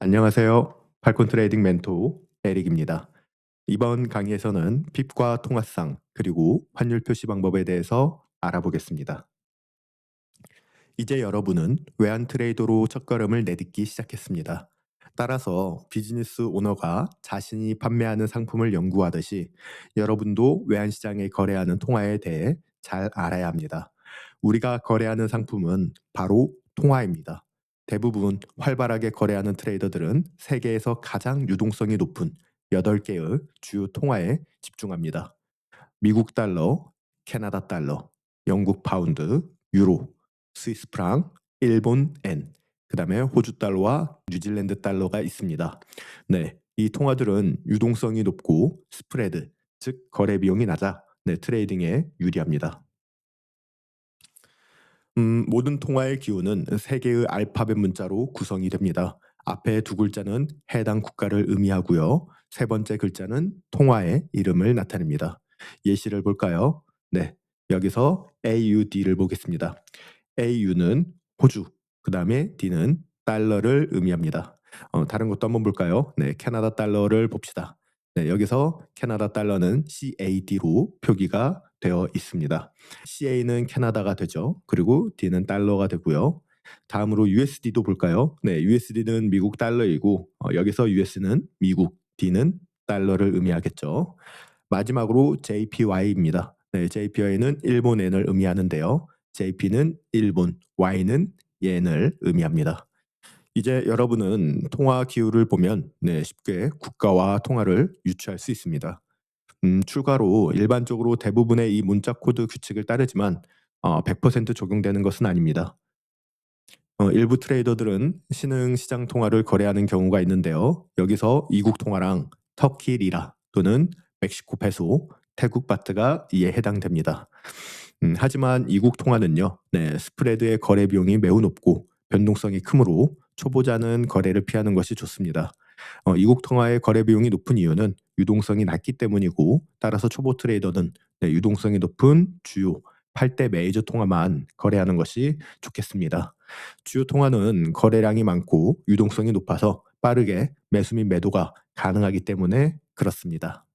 안녕하세요. 팔콘 트레이딩 멘토 에릭입니다. 이번 강의에서는 핍과 통화상 그리고 환율 표시 방법에 대해서 알아보겠습니다. 이제 여러분은 외환 트레이더로 첫걸음을 내딛기 시작했습니다. 따라서 비즈니스 오너가 자신이 판매하는 상품을 연구하듯이 여러분도 외환 시장에 거래하는 통화에 대해 잘 알아야 합니다. 우리가 거래하는 상품은 바로 통화입니다. 대부분 활발하게 거래하는 트레이더들은 세계에서 가장 유동성이 높은 8개의 주요 통화에 집중합니다. 미국 달러, 캐나다 달러, 영국 파운드, 유로, 스위스 프랑, 일본 엔, 그다음에 호주 달러와 뉴질랜드 달러가 있습니다. 네, 이 통화들은 유동성이 높고 스프레드, 즉 거래 비용이 낮아 트레이딩에 유리합니다. 모든 통화의 기호는 세 개의 알파벳 문자로 구성이 됩니다. 앞에 두 글자는 해당 국가를 의미하고요. 세 번째 글자는 통화의 이름을 나타냅니다. 예시를 볼까요? 네, 여기서 AUD를 보겠습니다. AU는 호주, 그 다음에 D는 달러를 의미합니다. 다른 것도 한번 볼까요? 네, 캐나다 달러를 봅시다. 네, 여기서 캐나다 달러는 CAD로 표기가 되어 있습니다. CA는 캐나다가 되죠. 그리고 D는 달러가 되고요. 다음으로 USD도 볼까요? 네, USD는 미국 달러이고 여기서 US는 미국, D는 달러를 의미하겠죠. 마지막으로 JPY입니다. 네, JPY는 일본 엔을 의미하는데요. JP는 일본, Y는 옌을 의미합니다. 이제 여러분은 통화 기호를 보면 쉽게 국가와 통화를 유추할 수 있습니다. 추가로 일반적으로 대부분의 이 문자 코드 규칙을 따르지만 100% 적용되는 것은 아닙니다. 일부 트레이더들은 신흥 시장 통화를 거래하는 경우가 있는데요. 여기서 이국 통화랑 터키 리라 또는 멕시코 페소, 태국 바트가 이에 해당됩니다. 하지만 이국 통화는요, 스프레드의 거래 비용이 매우 높고 변동성이 크므로 초보자는 거래를 피하는 것이 좋습니다. 이국 통화의 거래 비용이 높은 이유는 유동성이 낮기 때문이고, 따라서 초보 트레이더는 유동성이 높은 주요 8대 메이저 통화만 거래하는 것이 좋겠습니다. 주요 통화는 거래량이 많고 유동성이 높아서 빠르게 매수 및 매도가 가능하기 때문에 그렇습니다.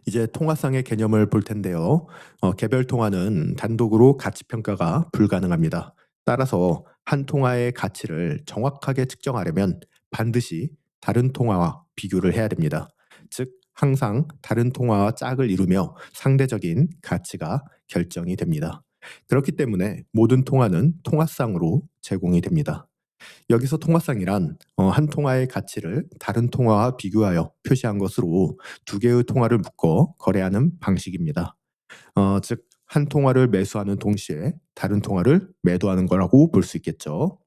이제 통화상의 개념을 볼 텐데요. 개별 통화는 단독으로 가치 평가가 불가능합니다. 따라서 한 통화의 가치를 정확하게 측정하려면 반드시 다른 통화와 비교를 해야 됩니다. 즉, 항상 다른 통화와 짝을 이루며 상대적인 가치가 결정이 됩니다. 그렇기 때문에 모든 통화는 통화상으로 제공이 됩니다. 여기서 통화상이란 한 통화의 가치를 다른 통화와 비교하여 표시한 것으로 두 개의 통화를 묶어 거래하는 방식입니다. 즉, 한 통화를 매수하는 동시에 다른 통화를 매도하는 거라고 볼 수 있겠죠.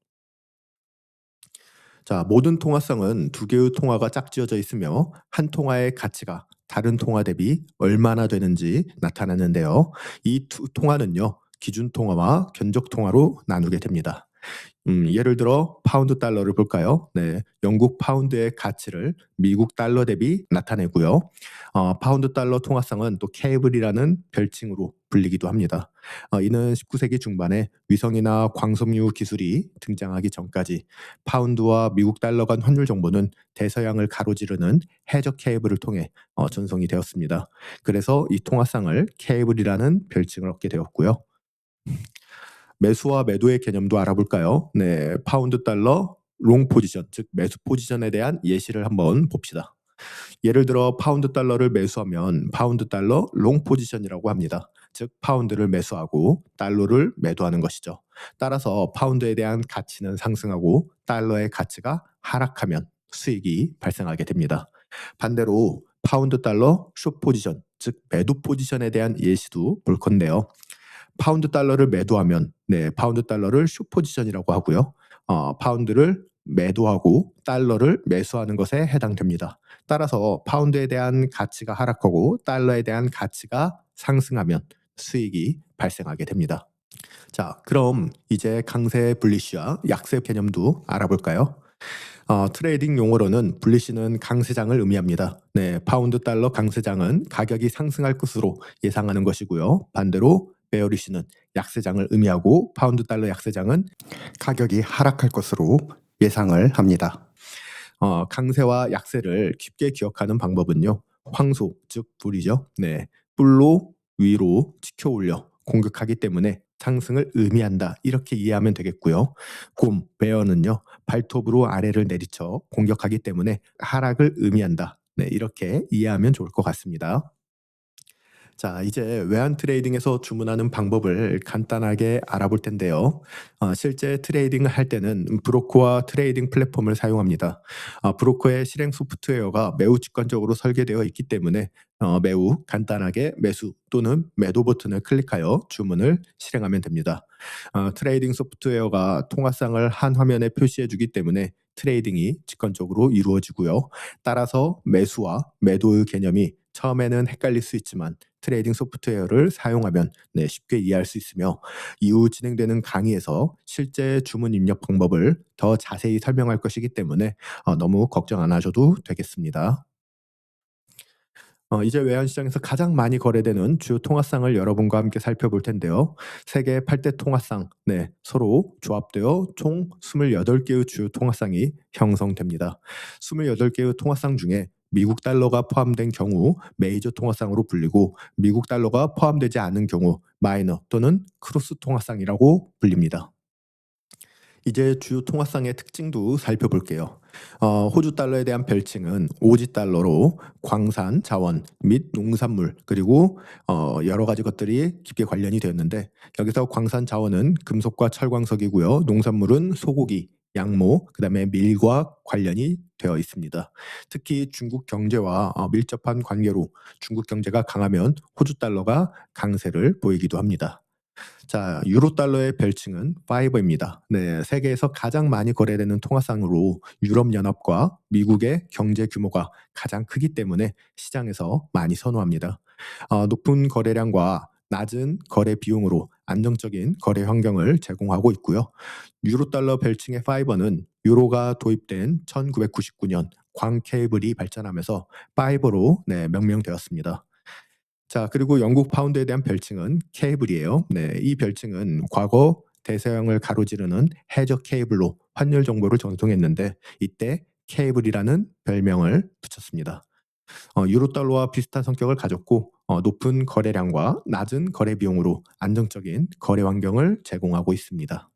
자, 모든 통화상은 두 개의 통화가 짝지어져 있으며 한 통화의 가치가 다른 통화 대비 얼마나 되는지 나타나는데요. 이 두 통화는요, 기준 통화와 견적 통화로 나누게 됩니다. 예를 들어 파운드 달러를 볼까요? 네, 영국 파운드의 가치를 미국 달러 대비 나타내고요. 파운드 달러 통화상은 또 케이블이라는 별칭으로 불리기도 합니다. 이는 19세기 중반에 위성이나 광섬유 기술이 등장하기 전까지 파운드와 미국 달러 간 환율 정보는 대서양을 가로지르는 해적 케이블을 통해 전송이 되었습니다. 그래서 이 통화상을 케이블이라는 별칭을 얻게 되었고요. 매수와 매도의 개념도 알아볼까요? 네, 파운드 달러 롱 포지션, 즉 매수 포지션에 대한 예시를 한번 봅시다. 예를 들어 파운드 달러를 매수하면 파운드 달러 롱 포지션이라고 합니다. 즉 파운드를 매수하고 달러를 매도하는 것이죠. 따라서 파운드에 대한 가치는 상승하고 달러의 가치가 하락하면 수익이 발생하게 됩니다. 반대로 파운드 달러 숏 포지션, 즉 매도 포지션에 대한 예시도 볼 건데요. 파운드 달러를 매도하면 파운드 달러를 숏 포지션이라고 하고요. 파운드를 매도하고 달러를 매수하는 것에 해당됩니다. 따라서 파운드에 대한 가치가 하락하고 달러에 대한 가치가 상승하면 수익이 발생하게 됩니다. 자, 그럼 이제 강세 불리시와 약세 개념도 알아볼까요? 트레이딩 용어로는 불리시는 강세장을 의미합니다. 네, 파운드 달러 강세장은 가격이 상승할 것으로 예상하는 것이고요. 반대로 베어리시는 약세장을 의미하고 파운드 달러 약세장은 가격이 하락할 것으로 예상을 합니다. 강세와 약세를 쉽게 기억하는 방법은요. 황소, 즉 불이죠. 네, 뿔로 위로 치켜 올려 공격하기 때문에 상승을 의미한다. 이렇게 이해하면 되겠고요. 곰, 베어는요. 발톱으로 아래를 내리쳐 공격하기 때문에 하락을 의미한다. 네, 이렇게 이해하면 좋을 것 같습니다. 자, 이제 외환 트레이딩에서 주문하는 방법을 간단하게 알아볼 텐데요. 실제 트레이딩을 할 때는 브로커와 트레이딩 플랫폼을 사용합니다. 브로커의 실행 소프트웨어가 매우 직관적으로 설계되어 있기 때문에 매우 간단하게 매수 또는 매도 버튼을 클릭하여 주문을 실행하면 됩니다. 트레이딩 소프트웨어가 통화상을 한 화면에 표시해 주기 때문에 트레이딩이 직관적으로 이루어지고요. 따라서 매수와 매도의 개념이 처음에는 헷갈릴 수 있지만 트레이딩 소프트웨어를 사용하면 쉽게 이해할 수 있으며 이후 진행되는 강의에서 실제 주문 입력 방법을 더 자세히 설명할 것이기 때문에 너무 걱정 안 하셔도 되겠습니다. 이제 외환시장에서 가장 많이 거래되는 주요 통화상을 여러분과 함께 살펴볼 텐데요. 세계 8대 통화상, 서로 조합되어 총 28개의 주요 통화상이 형성됩니다. 28개의 통화상 중에 미국 달러가 포함된 경우 메이저 통화상으로 불리고 미국 달러가 포함되지 않은 경우 마이너 또는 크로스 통화상이라고 불립니다. 이제 주요 통화상의 특징도 살펴볼게요. 호주 달러에 대한 별칭은 오지 달러로 광산, 자원 및 농산물 그리고 여러 가지 것들이 깊게 관련이 되었는데 여기서 광산 자원은 금속과 철광석이고요. 농산물은 소고기, 양모, 그다음에 밀과 관련이 되어 있습니다. 특히 중국 경제와 밀접한 관계로 중국 경제가 강하면 호주 달러가 강세를 보이기도 합니다. 자, 유로 달러의 별칭은 5입니다. 네, 세계에서 가장 많이 거래되는 통화상으로 유럽 연합과 미국의 경제 규모가 가장 크기 때문에 시장에서 많이 선호합니다. 높은 거래량과 낮은 거래 비용으로 안정적인 거래 환경을 제공하고 있고요. 유로 달러 별칭의 5는 유로가 도입된 1999년 광 케이블이 발전하면서 5로 명명되었습니다. 자, 그리고 영국 파운드에 대한 별칭은 케이블이에요. 네, 이 별칭은 과거 대서양을 가로지르는 해저 케이블로 환율 정보를 전송했는데 이때 케이블이라는 별명을 붙였습니다. 유로 달러와 비슷한 성격을 가졌고 높은 거래량과 낮은 거래 비용으로 안정적인 거래 환경을 제공하고 있습니다.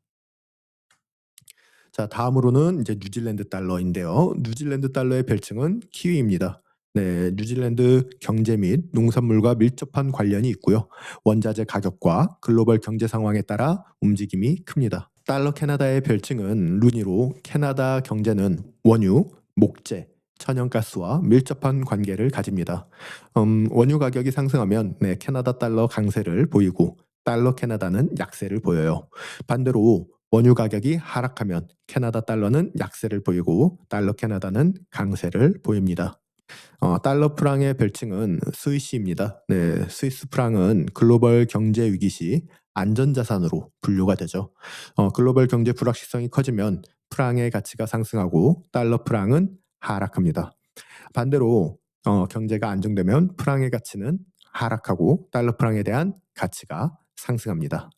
자, 다음으로는 이제 뉴질랜드 달러인데요. 뉴질랜드 달러의 별칭은 키위입니다. 네, 뉴질랜드 경제 및 농산물과 밀접한 관련이 있고요. 원자재 가격과 글로벌 경제 상황에 따라 움직임이 큽니다. 달러 캐나다의 별칭은 루니로 캐나다 경제는 원유, 목재, 천연가스와 밀접한 관계를 가집니다. 원유 가격이 상승하면 캐나다 달러 강세를 보이고 달러 캐나다는 약세를 보여요. 반대로 원유 가격이 하락하면 캐나다 달러는 약세를 보이고 달러 캐나다는 강세를 보입니다. 달러 프랑의 별칭은 스위시입니다. 네, 스위스 프랑은 글로벌 경제 위기 시 안전자산으로 분류가 되죠. 글로벌 경제 불확실성이 커지면 프랑의 가치가 상승하고 달러 프랑은 하락합니다. 반대로 경제가 안정되면 프랑의 가치는 하락하고 달러 프랑에 대한 가치가 상승합니다.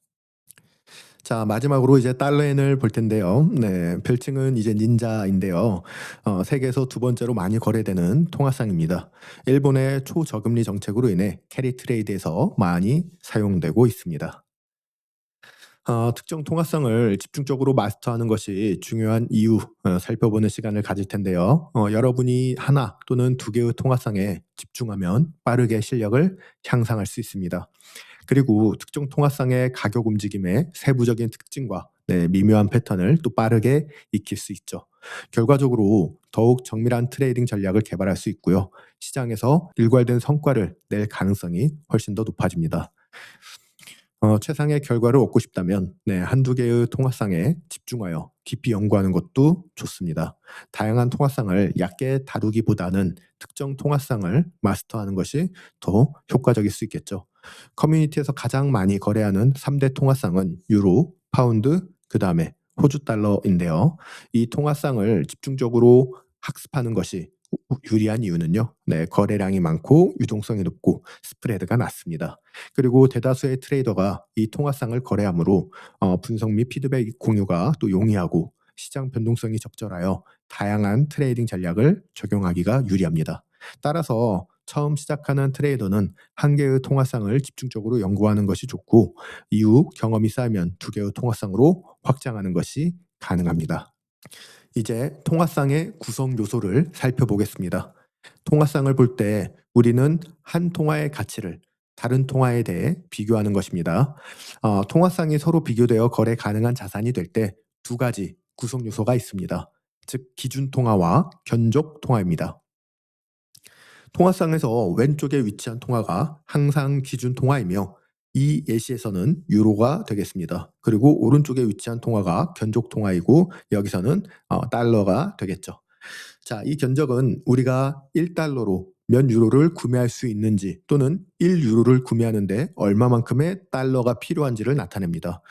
자, 마지막으로 이제 달러엔을 볼 텐데요. 네, 별칭은 이제 닌자인데요. 세계에서 두 번째로 많이 거래되는 통화상입니다. 일본의 초저금리 정책으로 인해 캐리 트레이드에서 많이 사용되고 있습니다. 특정 통화상을 집중적으로 마스터하는 것이 중요한 이유 살펴보는 시간을 가질 텐데요. 여러분이 하나 또는 두 개의 통화상에 집중하면 빠르게 실력을 향상할 수 있습니다. 그리고 특정 통화상의 가격 움직임의 세부적인 특징과 미묘한 패턴을 또 빠르게 익힐 수 있죠. 결과적으로 더욱 정밀한 트레이딩 전략을 개발할 수 있고요. 시장에서 일괄된 성과를 낼 가능성이 훨씬 더 높아집니다. 최상의 결과를 얻고 싶다면 한두 개의 통화상에 집중하여 깊이 연구하는 것도 좋습니다. 다양한 통화상을 얕게 다루기보다는 특정 통화상을 마스터하는 것이 더 효과적일 수 있겠죠. 커뮤니티에서 가장 많이 거래하는 3대 통화상은 유로, 파운드, 그다음에 호주 달러인데요. 이 통화상을 집중적으로 학습하는 것이 유리한 이유는요. 거래량이 많고 유동성이 높고 스프레드가 낮습니다. 그리고 대다수의 트레이더가 이 통화상을 거래하므로 분석 및 피드백 공유가 또 용이하고 시장 변동성이 적절하여 다양한 트레이딩 전략을 적용하기가 유리합니다. 따라서 처음 시작하는 트레이더는 한 개의 통화상을 집중적으로 연구하는 것이 좋고, 이후 경험이 쌓이면 두 개의 통화상으로 확장하는 것이 가능합니다. 이제 통화상의 구성 요소를 살펴보겠습니다. 통화상을 볼 때 우리는 한 통화의 가치를 다른 통화에 대해 비교하는 것입니다. 통화상이 서로 비교되어 거래 가능한 자산이 될 때 두 가지 구성 요소가 있습니다. 즉 기준 통화와 견적 통화입니다. 통화상에서 왼쪽에 위치한 통화가 항상 기준 통화이며, 이 예시에서는 유로가 되겠습니다. 그리고 오른쪽에 위치한 통화가 견적 통화이고, 여기서는 달러가 되겠죠. 자, 이 견적은 우리가 1달러로 몇 유로를 구매할 수 있는지, 또는 1유로를 구매하는데 얼마만큼의 달러가 필요한지를 나타냅니다.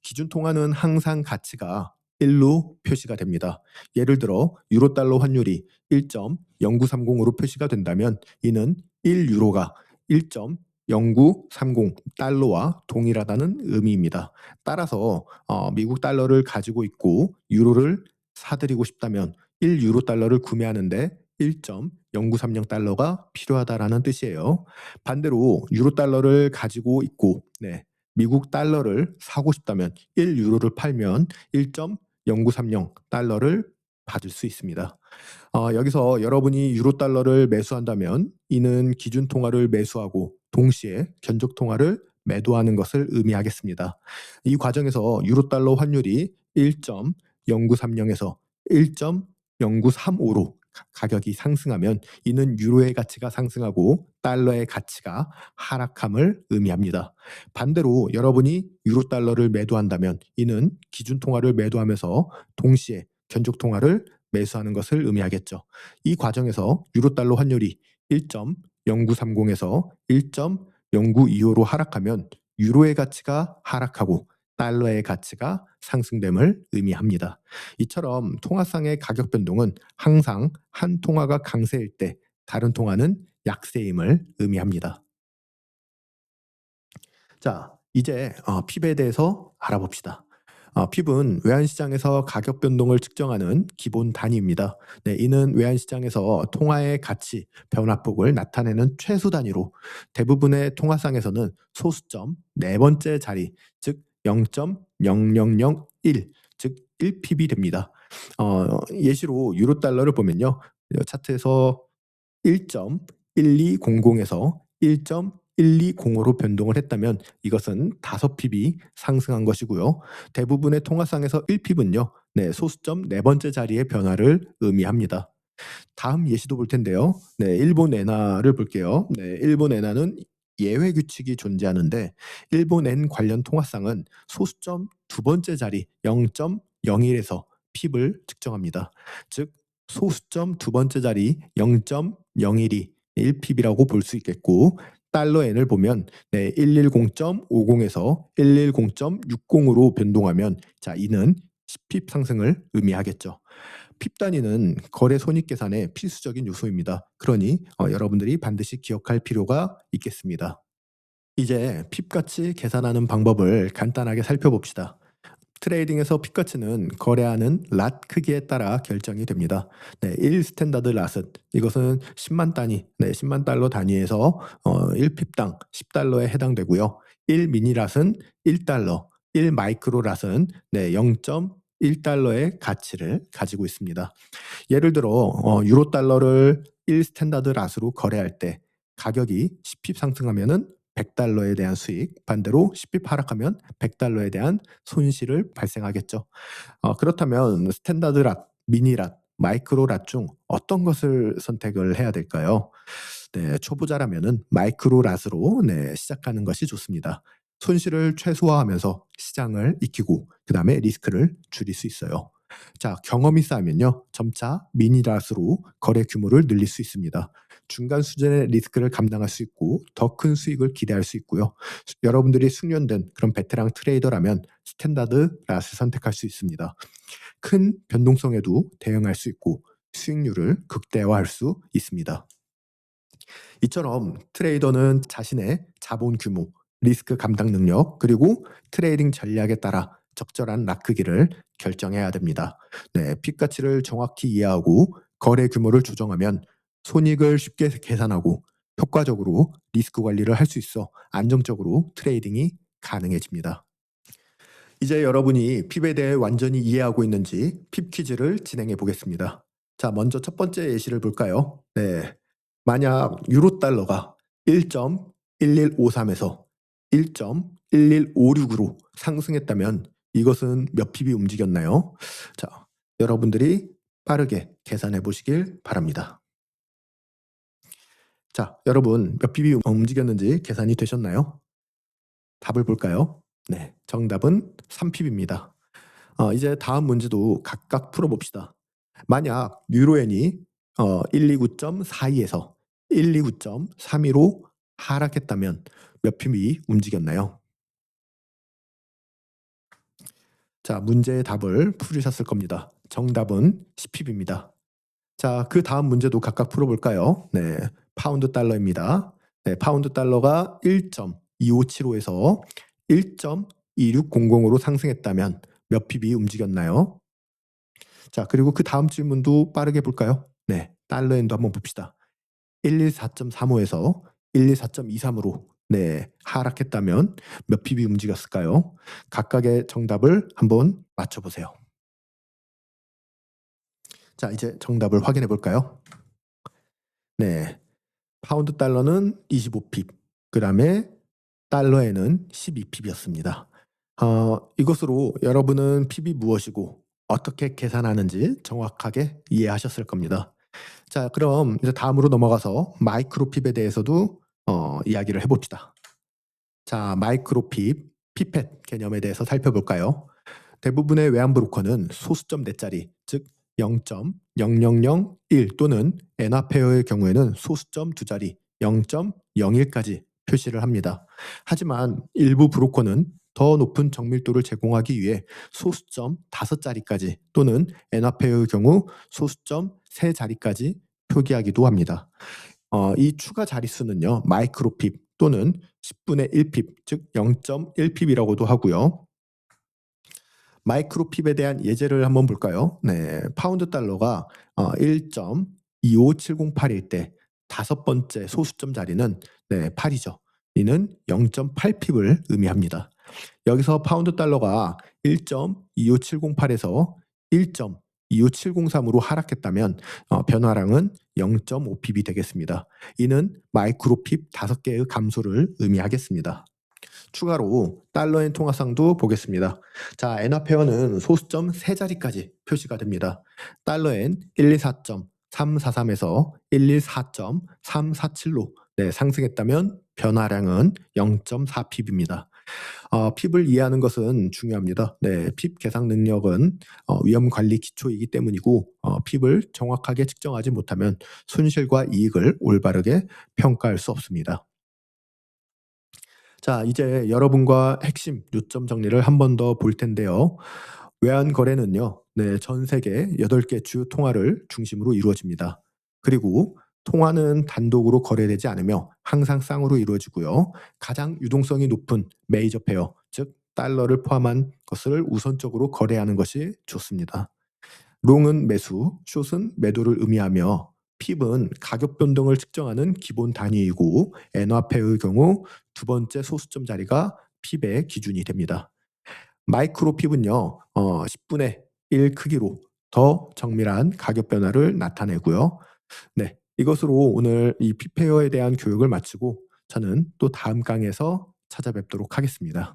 기준 통화는 항상 가치가 1로 표시가 됩니다. 예를 들어 유로 달러 환율이 1.0930으로 표시가 된다면, 이는 1유로가 1.0930 달러와 동일하다는 의미입니다. 따라서 미국 달러를 가지고 있고 유로를 사들이고 싶다면 1유로 달러를 구매하는데 1.0930 달러가 필요하다라는 뜻이에요. 반대로 유로 달러를 가지고 있고 미국 달러를 사고 싶다면 1유로를 팔면 1.0930 달러를 받을 수 있습니다. 여기서 여러분이 유로 달러를 매수한다면 이는 기준 통화를 매수하고 동시에 견적 통화를 매도하는 것을 의미하겠습니다. 이 과정에서 유로 달러 환율이 1.0930에서 1.0935로 가격이 상승하면 이는 유로의 가치가 상승하고 달러의 가치가 하락함을 의미합니다. 반대로 여러분이 유로 달러를 매도한다면 이는 기준 통화를 매도하면서 동시에 견적 통화를 매수하는 것을 의미하겠죠. 이 과정에서 유로 달러 환율이 1.0930에서 1.0925로 하락하면 유로의 가치가 하락하고 달러의 가치가 상승됨을 의미합니다. 이처럼 통화상의 가격 변동은 항상 한 통화가 강세일 때 다른 통화는 약세임을 의미합니다. 자, 이제 핍에 대해서 알아봅시다. 핍은 외환시장에서 가격 변동을 측정하는 기본 단위입니다. 이는 외환시장에서 통화의 가치 변화폭을 나타내는 최소 단위로, 대부분의 통화상에서는 소수점 네 번째 자리, 즉 0.0001, 즉 1핍이 됩니다. 예시로 유로 달러를 보면요, 차트에서 1.1200에서 1.1205로 변동을 했다면 이것은 5핍이 상승한 것이고요. 대부분의 통화상에서 1핍은요, 소수점 네 번째 자리의 변화를 의미합니다. 다음 예시도 볼 텐데요. 일본 엔화를 볼게요. 일본 엔화는 예외 규칙이 존재하는데, 일본 엔 관련 통화상은 소수점 두 번째 자리 0.01에서 핍을 측정합니다. 즉 소수점 두 번째 자리 0.01이 1핍이라고 볼 수 있겠고, 달러 엔을 보면 110.50에서 110.60으로 변동하면 이는 10핍 상승을 의미하겠죠. 핍 단위는 거래 손익 계산의 필수적인 요소입니다. 그러니 여러분들이 반드시 기억할 필요가 있겠습니다. 이제 핍 가치 계산하는 방법을 간단하게 살펴봅시다. 트레이딩에서 핍 가치는 거래하는 랏 크기에 따라 결정이 됩니다. 1 스탠다드 랏은 이것은 10만 단위, 10만 달러 단위에서 1핍당 10달러에 해당되고요. 1 미니 랏은 1달러, 1 마이크로 랏은 0.1달러의 가치를 가지고 있습니다. 예를 들어 유로 달러를 1 스탠다드 랏으로 거래할 때 가격이 10핍 상승하면은 100달러에 대한 수익, 반대로 10핍 하락하면 100달러에 대한 손실을 발생하겠죠. 그렇다면 스탠다드 랏, 미니 랏, 마이크로 랏 중 어떤 것을 선택을 해야 될까요? 초보자라면은 마이크로 랏으로 시작하는 것이 좋습니다. 손실을 최소화하면서 시장을 익히고 그다음에 리스크를 줄일 수 있어요. 자, 경험이 쌓이면요, 점차 미니랏으로 거래 규모를 늘릴 수 있습니다. 중간 수준의 리스크를 감당할 수 있고 더 큰 수익을 기대할 수 있고요. 여러분들이 숙련된 그런 베테랑 트레이더라면 스탠다드 랏을 선택할 수 있습니다. 큰 변동성에도 대응할 수 있고 수익률을 극대화할 수 있습니다. 이처럼 트레이더는 자신의 자본 규모, 리스크 감당 능력, 그리고 트레이딩 전략에 따라 적절한 락 크기를 결정해야 됩니다. 네, 핍 가치를 정확히 이해하고 거래 규모를 조정하면 손익을 쉽게 계산하고 효과적으로 리스크 관리를 할 수 있어 안정적으로 트레이딩이 가능해집니다. 이제 여러분이 핍에 대해 완전히 이해하고 있는지 핍 퀴즈를 진행해 보겠습니다. 자, 먼저 첫 번째 예시를 볼까요? 네. 만약 유로 달러가 1.1153에서 1.1156으로 상승했다면 이것은 몇 핍이 움직였나요? 자, 여러분들이 빠르게 계산해 보시길 바랍니다. 자, 여러분 몇 핍이 움직였는지 계산이 되셨나요? 답을 볼까요? 네, 정답은 3핍입니다. 이제 다음 문제도 각각 풀어봅시다. 만약 유로엔이 129.42에서 129.32로 하락했다면 몇 핍이 움직였나요? 자, 문제의 답을 풀으셨을 겁니다. 정답은 10핍입니다. 자, 그 다음 문제도 각각 풀어볼까요? 네, 파운드 달러입니다. 네, 파운드 달러가 1.2575에서 1.2600으로 상승했다면 몇 핍이 움직였나요? 자, 그리고 그 다음 질문도 빠르게 볼까요? 네, 달러엔도 한번 봅시다. 114.35에서 114.23으로 네, 하락했다면 몇 핍이 움직였을까요? 각각의 정답을 한번 맞춰보세요. 자, 이제 정답을 확인해 볼까요? 네, 파운드 달러는 25핍, 그 다음에 달러에는 12핍이었습니다. 이것으로 여러분은 핍이 무엇이고 어떻게 계산하는지 정확하게 이해하셨을 겁니다. 자, 그럼 이제 다음으로 넘어가서 마이크로 핍에 대해서도 이야기를 해봅시다. 자, 마이크로 핍, 피펫 개념에 대해서 살펴볼까요? 대부분의 외환 브로커는 소수점 4자리, 즉 0.0001 또는 엔화페어의 경우에는 소수점 2자리 0.01까지 표시를 합니다. 하지만 일부 브로커는 더 높은 정밀도를 제공하기 위해 소수점 5자리까지 또는 엔화페어의 경우 소수점 3자리까지 표기하기도 합니다. 이 추가 자릿수는요, 마이크로핍 또는 10분의 1핍, 즉 0.1핍이라고도 하고요. 마이크로핍에 대한 예제를 한번 볼까요? 네, 파운드 달러가 1.25708일 때 다섯 번째 소수점 자리는 네, 8이죠. 이는 0.8핍을 의미합니다. 여기서 파운드 달러가 1.25708에서 1.25703으로 하락했다면 변화량은 0.5핍이 되겠습니다. 이는 마이크로핍 5개의 감소를 의미하겠습니다. 추가로 달러엔 통화상도 보겠습니다. 자, 엔화페어는 소수점 3자리까지 표시가 됩니다. 달러엔 124.343에서 114.347로 네, 상승했다면 변화량은 0.4핍입니다. 핍을 이해하는 것은 중요합니다. 네, 핍 계산 능력은 위험 관리 기초이기 때문이고 핍을 정확하게 측정하지 못하면 손실과 이익을 올바르게 평가할 수 없습니다. 자, 이제 여러분과 핵심 요점 정리를 한 번 더 볼 텐데요. 외환 거래는요, 네, 전 세계 8개 주요 통화를 중심으로 이루어집니다. 그리고 통화는 단독으로 거래되지 않으며 항상 쌍으로 이루어지고요. 가장 유동성이 높은 메이저 페어, 즉 달러를 포함한 것을 우선적으로 거래하는 것이 좋습니다. 롱은 매수, 숏은 매도를 의미하며 핍은 가격 변동을 측정하는 기본 단위이고 엔화폐의 경우 두 번째 소수점 자리가 핍의 기준이 됩니다. 마이크로 핍은요, 10분의 1 크기로 더 정밀한 가격 변화를 나타내고요. 네, 이것으로 오늘 이 핍페어에 대한 교육을 마치고 저는 또 다음 강에서 찾아뵙도록 하겠습니다.